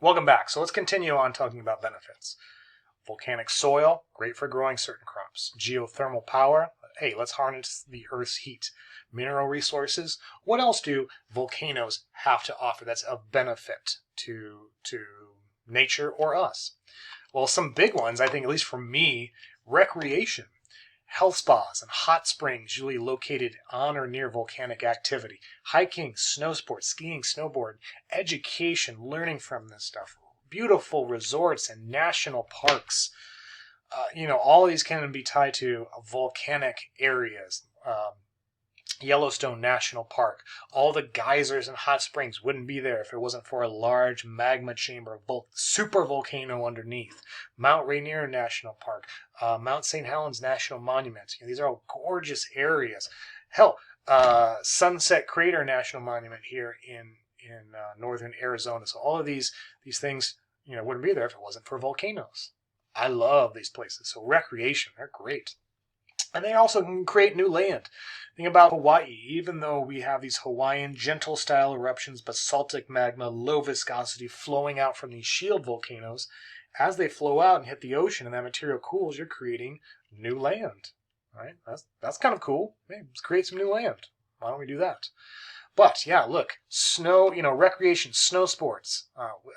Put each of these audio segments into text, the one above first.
Welcome back. So let's continue on talking about benefits. Volcanic soil, great for growing certain crops. Geothermal power, hey, let's harness the Earth's heat. Mineral resources, what else do volcanoes have to offer that's of benefit to nature or us? Well, some big ones, I think, at least for me, recreation. Health spas and hot springs usually located on or near volcanic activity. Hiking, snow sports, skiing, snowboard, education, learning from this stuff. Beautiful resorts and national parks. All of these can be tied to volcanic areas. Yellowstone National Park. All the geysers and hot springs wouldn't be there if it wasn't for a large magma chamber, super volcano underneath. Mount Rainier National Park, Mount St. Helens National Monument. These are all gorgeous areas. Hell, Sunset Crater National Monument here in northern Arizona. So all of these things, wouldn't be there if it wasn't for volcanoes. I love these places. So recreation, they're great. And they also can create new land. Think about Hawaii. Even though we have these Hawaiian gentle style eruptions, basaltic magma, low viscosity flowing out from these shield volcanoes, as they flow out and hit the ocean and that material cools, you're creating new land. Right? That's kind of cool. Hey, let's create some new land. Why don't we do that? But yeah, look, snow, recreation, snow sports.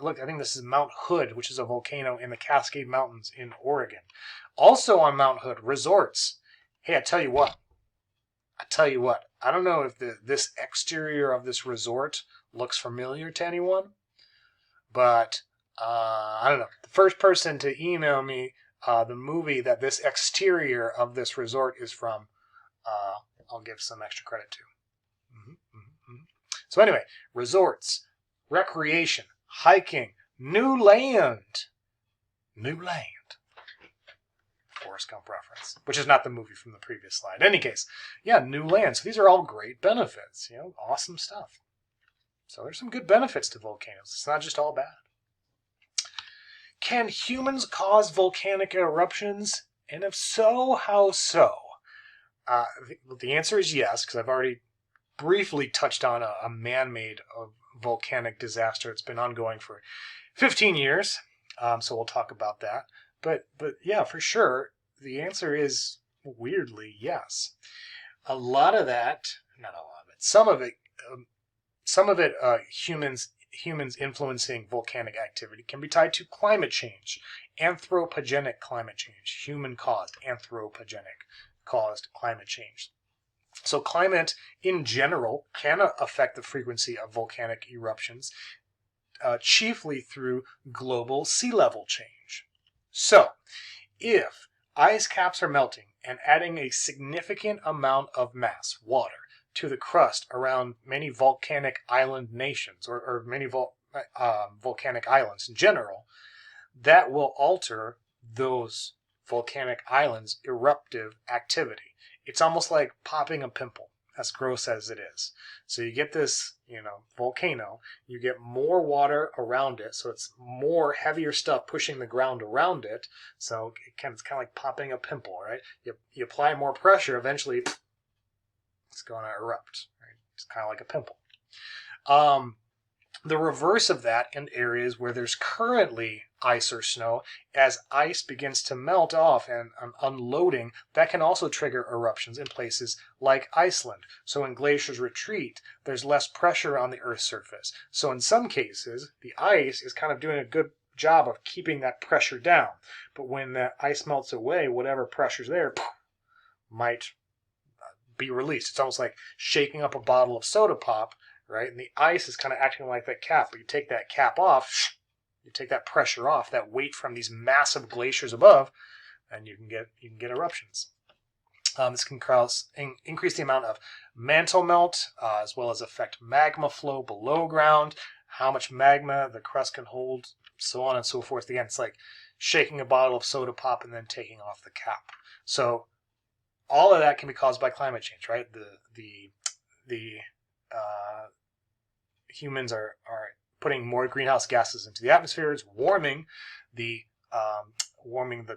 Look, I think this is Mount Hood, which is a volcano in the Cascade Mountains in Oregon. Also on Mount Hood, resorts. Hey, I tell you what. I don't know if this exterior of this resort looks familiar to anyone, but I don't know. The first person to email me the movie that this exterior of this resort is from, I'll give some extra credit to. So anyway, resorts, recreation, hiking, new land. Forrest Gump reference, which is not the movie from the previous slide. In any case, yeah, new land. So these are all great benefits, awesome stuff. So there's some good benefits to volcanoes. It's not just all bad. Can humans cause volcanic eruptions? And if so, how so? The answer is yes, because I've already briefly touched on a man-made volcanic disaster. It's been ongoing for 15 years, so we'll talk about that. But yeah, for sure, the answer is weirdly yes. A lot of that, not a lot of it, some of it, humans influencing volcanic activity can be tied to climate change, anthropogenic climate change, human-caused, anthropogenic-caused climate change. So climate in general can affect the frequency of volcanic eruptions, chiefly through global sea level change. So, if ice caps are melting and adding a significant amount of mass, water, to the crust around many volcanic island nations, or many volcanic islands in general, that will alter those volcanic islands' eruptive activity. It's almost like popping a pimple, as gross as it is. So you get this, volcano, you get more water around it, so it's more heavier stuff pushing the ground around it. So it's kind of like popping a pimple, right? You apply more pressure, eventually it's going to erupt, right? It's kind of like a pimple. The reverse of that in areas where there's currently ice or snow, as ice begins to melt off and unloading, that can also trigger eruptions in places like Iceland. So when glaciers retreat, there's less pressure on the Earth's surface. So in some cases, the ice is kind of doing a good job of keeping that pressure down. But when that ice melts away, whatever pressure's there might be released. It's almost like shaking up a bottle of soda pop, right? And the ice is kind of acting like that cap. But you take that cap off, you take that pressure off, that weight from these massive glaciers above, and you can get eruptions. This can increase the amount of mantle melt, as well as affect magma flow below ground, how much magma the crust can hold, so on and so forth. Again, it's like shaking a bottle of soda pop and then taking off the cap. So all of that can be caused by climate change, right? The humans are putting more greenhouse gases into the atmosphere. It's warming the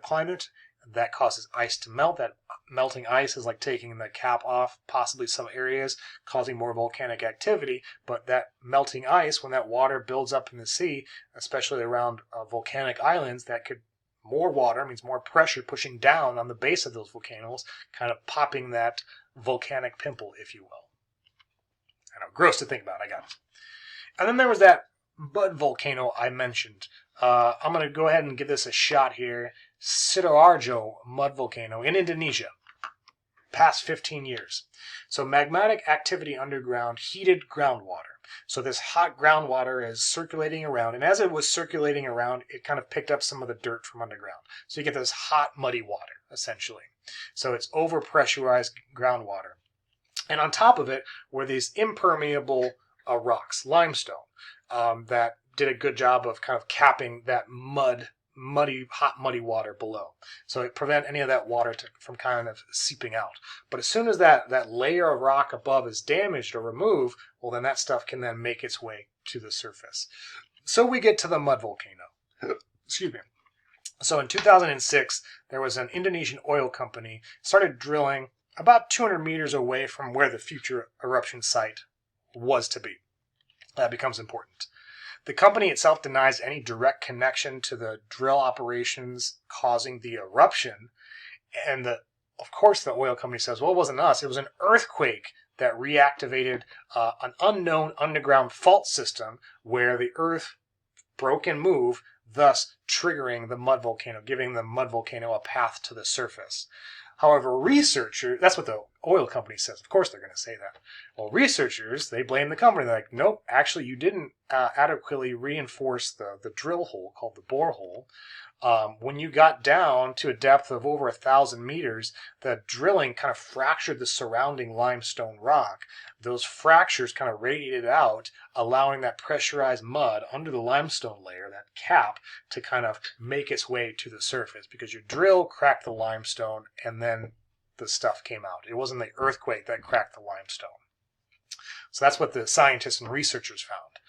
climate. that causes ice to melt. That melting ice is like taking the cap off possibly some areas, causing more volcanic activity. But that melting ice, when that water builds up in the sea, especially around volcanic islands, that could more water means more pressure pushing down on the base of those volcanoes, kind of popping that volcanic pimple, if you will. I know, gross to think about, I got it. And then there was that mud volcano I mentioned. I'm going to go ahead and give this a shot here. Sidoarjo mud volcano in Indonesia. Past 15 years. So magmatic activity underground heated groundwater. So this hot groundwater is circulating around, and as it was circulating around, it kind of picked up some of the dirt from underground. So you get this hot, muddy water, essentially. So it's overpressurized groundwater. And on top of it were these impermeable rocks, limestone, that did a good job of kind of capping that hot, muddy water below. So it prevent any of that water from kind of seeping out. But as soon as that layer of rock above is damaged or removed, well, then that stuff can then make its way to the surface. So we get to the mud volcano. Excuse me. So in 2006, there was an Indonesian oil company started drilling about 200 meters away from where the future eruption site was to be. That becomes important. The company itself denies any direct connection to the drill operations causing the eruption. And of course, the oil company says, well, it wasn't us. It was an earthquake that reactivated an unknown underground fault system where the earth broke and moved, thus triggering the mud volcano, giving the mud volcano a path to the surface. However, researchers, that's what the oil company says. Of course they're going to say that. Well, researchers, they blame the company. They're like, nope, actually you didn't adequately reinforce the drill hole called the borehole. When you got down to a depth of over 1,000 meters, the drilling kind of fractured the surrounding limestone rock. Those fractures kind of radiated out, allowing that pressurized mud under the limestone layer, that cap, to kind of make its way to the surface, because your drill cracked the limestone and then the stuff came out. It wasn't the earthquake that cracked the limestone. So that's what the scientists and researchers found.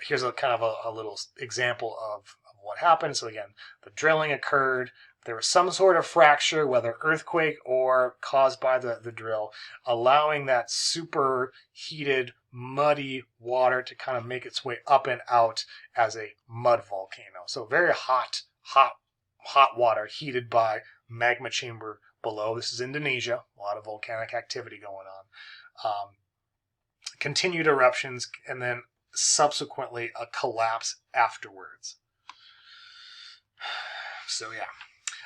Here's a kind of a little example of what happened. So again, the drilling occurred. There was some sort of fracture, whether earthquake or caused by the drill, allowing that super heated, muddy water to kind of make its way up and out as a mud volcano. So very hot water heated by magma chamber below. This is Indonesia. A lot of volcanic activity going on. Continued eruptions, and then subsequently a collapse afterwards. So yeah.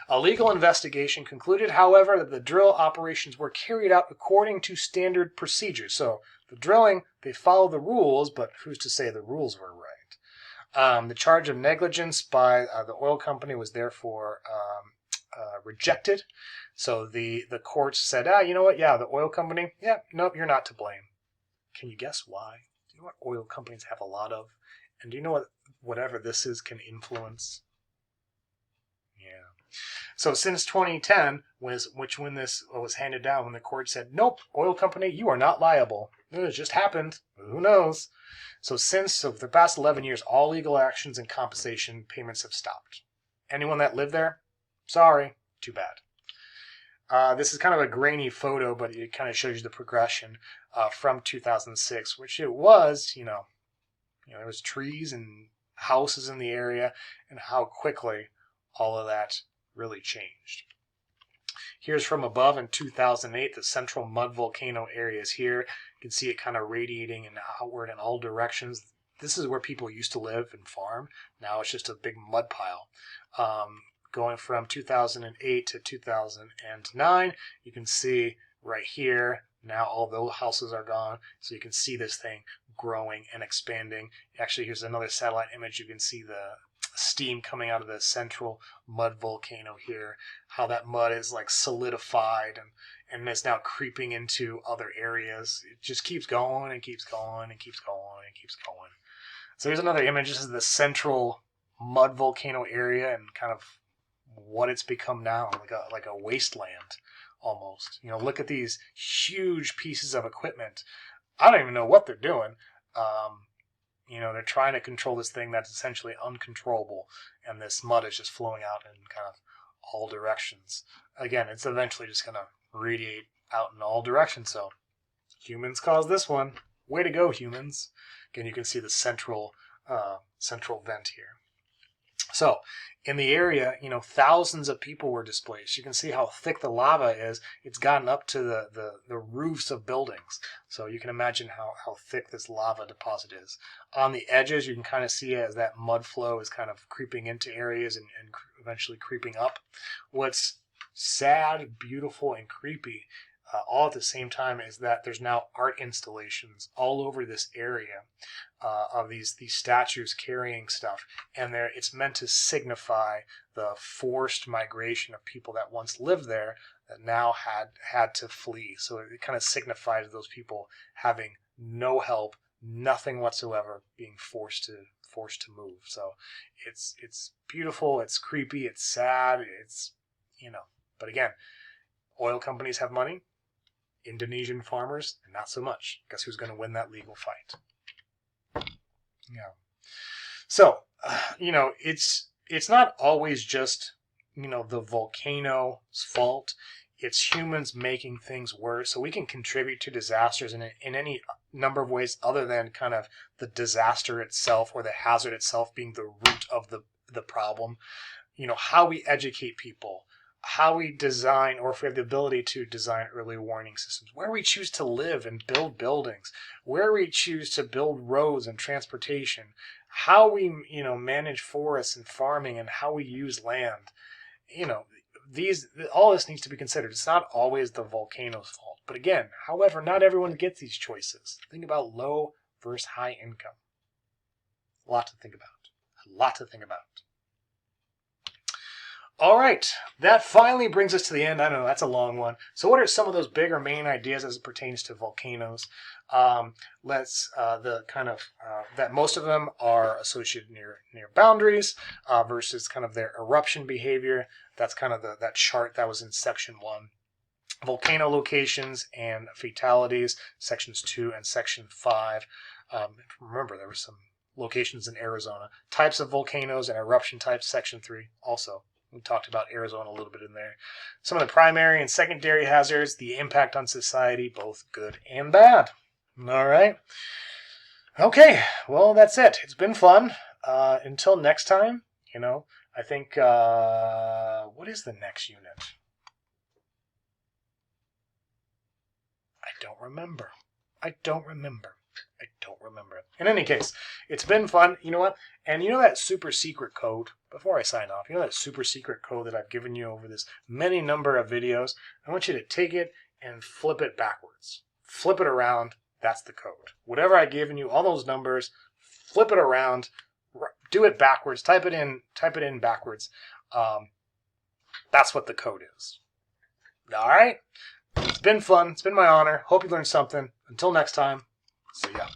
A legal investigation concluded, however, that the drill operations were carried out according to standard procedures. So the drilling, they followed the rules, but who's to say the rules were right? The charge of negligence by the oil company was therefore rejected. So the courts said, you know what? Yeah, the oil company, yeah, nope, you're not to blame. Can you guess why? Do you know what oil companies have a lot of? And do you know what whatever this is can influence? Yeah. So since 2010, when this was handed down, when the court said, nope, oil company, you are not liable. It just happened. Who knows? So since the past 11 years, all legal actions and compensation payments have stopped. Anyone that lived there? Sorry. Too bad. This is kind of a grainy photo, but it kind of shows you the progression from 2006, which it was, there was trees and houses in the area, and how quickly all of that really changed. Here's from above in 2008. The central mud volcano area is here. You can see it kind of radiating and outward in all directions. This is where people used to live and farm. Now it's just a big mud pile. Going from 2008 to 2009, you can see right here, now all those houses are gone. So you can see this thing growing and expanding. Actually, here's another satellite image. You can see the steam coming out of the central mud volcano here, how that mud is like solidified and it's now creeping into other areas. It just keeps going and keeps going and keeps going and keeps going. So here's another image. This is the central mud volcano area and kind of what it's become now, like a wasteland almost. Look at these huge pieces of equipment. I don't even know what they're doing. They're trying to control this thing that's essentially uncontrollable, and this mud is just flowing out in kind of all directions. Again, it's eventually just going to radiate out in all directions. So humans caused this one. Way to go, humans. Again, you can see the central vent here. So in the area, thousands of people were displaced. You can see how thick the lava is. It's gotten up to the roofs of buildings. So you can imagine how thick this lava deposit is. On the edges, you can kind of see as that mud flow is kind of creeping into areas and eventually creeping up. What's sad, beautiful, and creepy all at the same time is that there's now art installations all over this area of these statues carrying stuff, and it's meant to signify the forced migration of people that once lived there that now had to flee. So it kind of signifies those people having no help, nothing whatsoever, being forced to move. So it's beautiful, it's creepy, it's sad, it's but again, oil companies have money. Indonesian farmers, not so much. Guess who's going to win that legal fight? Yeah. So, it's not always just, the volcano's fault. It's humans making things worse. So we can contribute to disasters in any number of ways other than kind of the disaster itself or the hazard itself being the root of the problem. How we educate people, how we design, or if we have the ability to design early warning systems, where we choose to live and build buildings, where we choose to build roads and transportation, how we, manage forests and farming, and how we use land. All this needs to be considered. It's not always the volcano's fault. But again, however, not everyone gets these choices. Think about low versus high income. A lot to think about. All right, that finally brings us to the end. I know that's a long one. So what are some of those bigger main ideas as it pertains to volcanoes? That most of them are associated near boundaries versus kind of their eruption behavior. That's kind of that chart that was in section 1. Volcano locations and fatalities, sections 2 and section 5. Remember, there were some locations in Arizona. Types of volcanoes and eruption types, section 3 also. We talked about Arizona a little bit in there. Some of the primary and secondary hazards, the impact on society, both good and bad. All right. Okay, well, that's it. It's been fun. Until next time, I think, what is the next unit? I don't remember. In any case, it's been fun. You know what? And that super secret code, before I sign off, that super secret code that I've given you over this many number of videos, I want you to take it and flip it backwards. Flip it around. That's the code. Whatever I've given you, all those numbers, flip it around, do it backwards, type it in backwards. That's what the code is. All right? It's been fun. It's been my honor. Hope you learned something. Until next time, see ya.